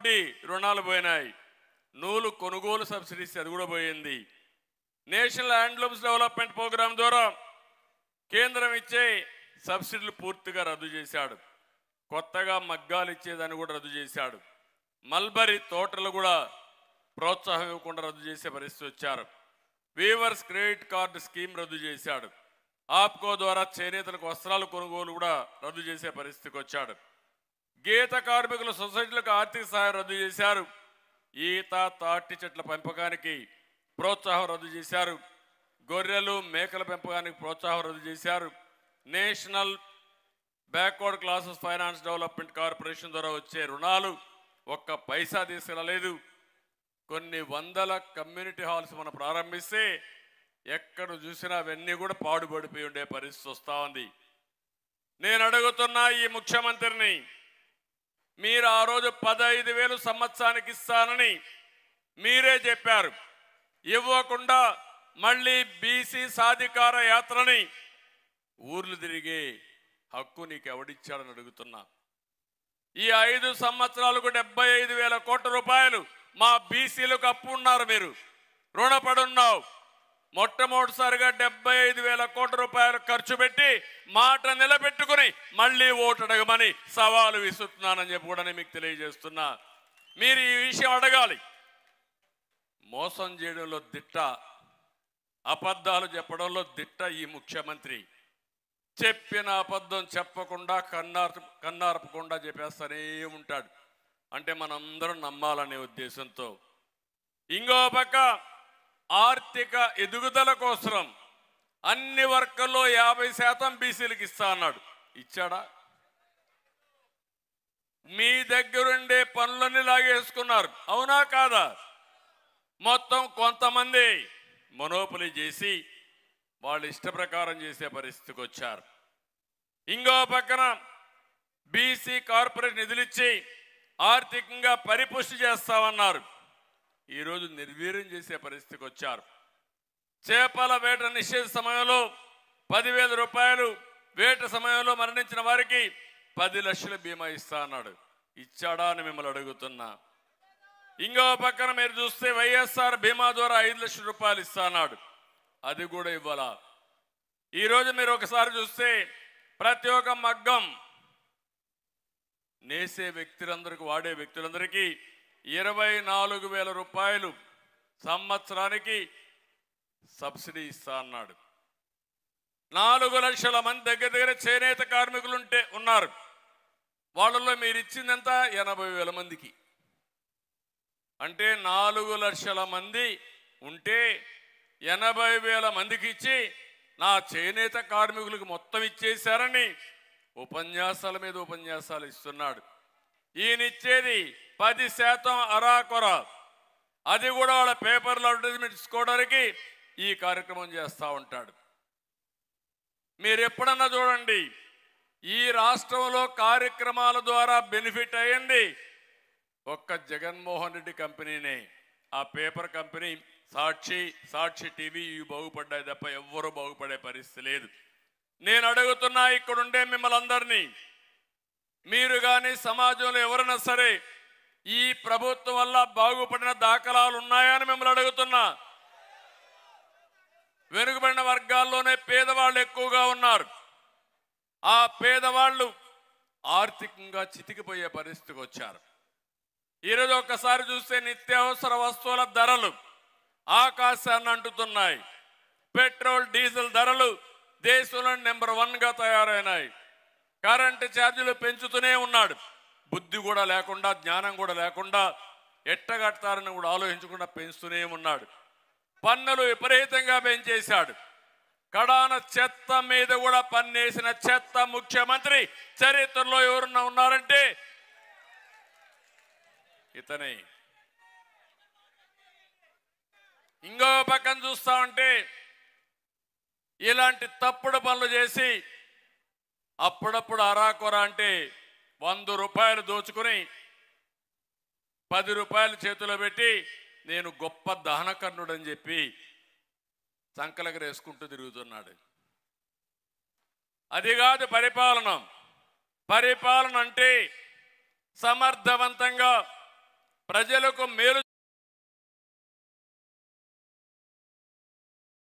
వడ్డీ రుణాలు పోయినాయి. నూలు కొనుగోలు సబ్సిడీస్ అది కూడా పోయింది. నేషనల్ హ్యాండ్లూమ్స్ డెవలప్మెంట్ ప్రోగ్రాం ద్వారా కేంద్రం ఇచ్చే సబ్సిడీలు పూర్తిగా రద్దు చేశాడు. కొత్తగా మగ్గాలు ఇచ్చేదాన్ని కూడా రద్దు చేశాడు. మల్బరీ తోటలు కూడా ప్రోత్సాహం ఇవ్వకుండా రద్దు చేసే పరిస్థితి వచ్చారు. వీవర్స్ క్రెడిట్ కార్డు స్కీమ్ రద్దు చేశాడు. ఆప్కో ద్వారా చేనేతలకు వస్త్రాల కొనుగోలు కూడా రద్దు చేసే పరిస్థితికి వచ్చాడు. గీత కార్మికుల సొసైటీలకు ఆర్థిక సహాయం రద్దు చేశారు. ఈత తాటి చెట్ల పెంపకానికి ప్రోత్సాహం రద్దు చేశారు. గొర్రెలు మేకల పెంపకానికి ప్రోత్సాహం రద్దు చేశారు. National backward classes finance development corporation ద్వారా వచ్చే రుణాలు ఒక్క పైసా తీసుకురాలేదు. కొన్ని వందల కమ్యూనిటీ హాల్స్ మనం ప్రారంభిస్తే ఎక్కడ చూసినా అవన్నీ కూడా పాడుపడిపోయి ఉండే పరిస్థితి వస్తూ ఉంది. నేను అడుగుతున్నా ఈ ముఖ్యమంత్రిని, మీరు ఆ రోజు 15,000 సంవత్సరానికి ఇస్తానని మీరే చెప్పారు. ఇవ్వకుండా మళ్ళీ బీసీ సాధికార యాత్రని ఊర్లు తిరిగే హక్కు నీకు ఎవడిచ్చాడని అడుగుతున్నా. ఈ 5 సంవత్సరాలకు 75,000 కోట్ల రూపాయలు మా బీసీలకు అప్పు ఉన్నారు. మీరు రుణపడున్నావు. మొట్టమొదటిసారిగా 75,000 కోట్ల రూపాయలు ఖర్చు పెట్టి మాట నిలబెట్టుకుని మళ్ళీ ఓటు అడగమని సవాలు విసురుతున్నానని చెప్పి కూడా మీకు తెలియజేస్తున్నా. మీరు ఈ విషయం అడగాలి. మోసం చేయడంలో దిట్ట, అబద్ధాలు చెప్పడంలో దిట్ట ఈ ముఖ్యమంత్రి. చెప్పిన అబద్ధం చెప్పకుండా కన్నార్పకుండా చెప్పేస్తూనే ఉంటాడు. అంటే మనందరం నమ్మాలనే ఉద్దేశంతో. ఇంకో పక్క ఆర్థిక ఎదుగుదల కోసం అన్ని వర్గాల్లో 50% బీసీలకు ఇస్తా అన్నాడు. ఇచ్చాడా? మీ దగ్గరుండే పనులన్నీ లాగేసుకున్నారు. అవునా కాదా? మొత్తం కొంతమంది మొనోపలి చేసి వాళ్ళు ఇష్ట ప్రకారం చేసే పరిస్థితికి వచ్చారు. ఇంకో పక్కన బీసీ కార్పొరేట్ నిధులిచ్చి ఆర్థికంగా పరిపుష్టి చేస్తామన్నారు. ఈరోజు నిర్వీర్యం చేసే పరిస్థితికి వచ్చారు. చేపల వేట నిషేధ సమయంలో 10,000 రూపాయలు, వేట సమయంలో మరణించిన వారికి 10 లక్షల బీమా ఇస్తా అన్నాడు. ఇచ్చాడా అని మిమ్మల్ని అడుగుతున్నా. ఇంకో పక్కన మీరు చూస్తే వైఎస్ఆర్ బీమా ద్వారా 5 లక్షల రూపాయలు ఇస్తా అన్నాడు. అది కూడా ఇవ్వాలా? ఈరోజు మీరు ఒకసారి చూస్తే ప్రతి ఒక్క మగ్గం నేసే వ్యక్తులందరికీ, వాడే వ్యక్తులందరికీ 24,000 రూపాయలు సంవత్సరానికి సబ్సిడీ ఇస్తా అన్నాడు. 4 లక్షల మంది దగ్గర చేనేత కార్మికులు ఉన్నారు. వాళ్ళలో మీరు ఇచ్చిందంతా 80,000 మందికి. అంటే 4 లక్షల మంది ఉంటే 80,000 మందికి ఇచ్చి నా చేనేత కార్మికులకు మొత్తం ఇచ్చేశారని ఉపన్యాసాల మీద ఉపన్యాసాలు ఇస్తున్నాడు. ఈయన ఇచ్చేది 10% అరాకొర. అది కూడా వాళ్ళ పేపర్లో అడ్వర్టైజ్మెంట్ ఇచ్చుకోవడానికి ఈ కార్యక్రమం చేస్తూ ఉంటాడు. మీరు ఎప్పుడన్నా చూడండి, ఈ రాష్ట్రంలో కార్యక్రమాల ద్వారా బెనిఫిట్ అయ్యింది ఒక్క జగన్మోహన్ రెడ్డి కంపెనీనే. ఆ పేపర్ కంపెనీ సాక్షి టీవీ ఇవి బాగుపడ్డాయి తప్ప ఎవ్వరూ బాగుపడే పరిస్థితి లేదు. నేను అడుగుతున్నా ఇక్కడుండే మిమ్మల్ని అందరినీ, మీరు కానీ సమాజంలో ఎవరైనా సరే ఈ ప్రభుత్వం వల్ల బాగుపడిన దాఖలాలు ఉన్నాయా అని మిమ్మల్ని అడుగుతున్నా. వెనుకబడిన వర్గాల్లోనే పేదవాళ్ళు ఎక్కువగా ఉన్నారు. ఆ పేదవాళ్ళు ఆర్థికంగా చితికిపోయే పరిస్థితికి వచ్చారు. ఈరోజు ఒక్కసారి చూస్తే నిత్యావసర వస్తువుల ధరలు ఆకాశాన్ని అంటుతున్నాయి. పెట్రోల్ డీజిల్ ధరలు దేశంలో నెంబర్ 1గా తయారైనాయి. కరెంటు ఛార్జీలు పెంచుతూనే ఉన్నాడు. బుద్ధి కూడా లేకుండా, జ్ఞానం కూడా లేకుండా, ఎట్టగడతారని కూడా ఆలోచించకుండా పెంచుతూనే ఉన్నాడు. పన్నులు విపరీతంగా పెంచేశాడు. కడాన చెత్త మీద కూడా పన్నేసిన చెత్త ముఖ్యమంత్రి చరిత్రలో ఎవరున్నా ఉన్నారంటే ఇతనే. ఇంకో పక్కన చూస్తా ఉంటే ఇలాంటి తప్పుడు పనులు చేసి అప్పుడప్పుడు అరాకొర అంటే 100 రూపాయలు దోచుకుని 10 రూపాయలు చేతిలో పెట్టి నేను గొప్ప దహనకర్ణుడని చెప్పి సంకలకి వేసుకుంటూ తిరుగుతున్నాడు. అది కాదు పరిపాలన. పరిపాలన అంటే సమర్థవంతంగా ప్రజలకు మేలు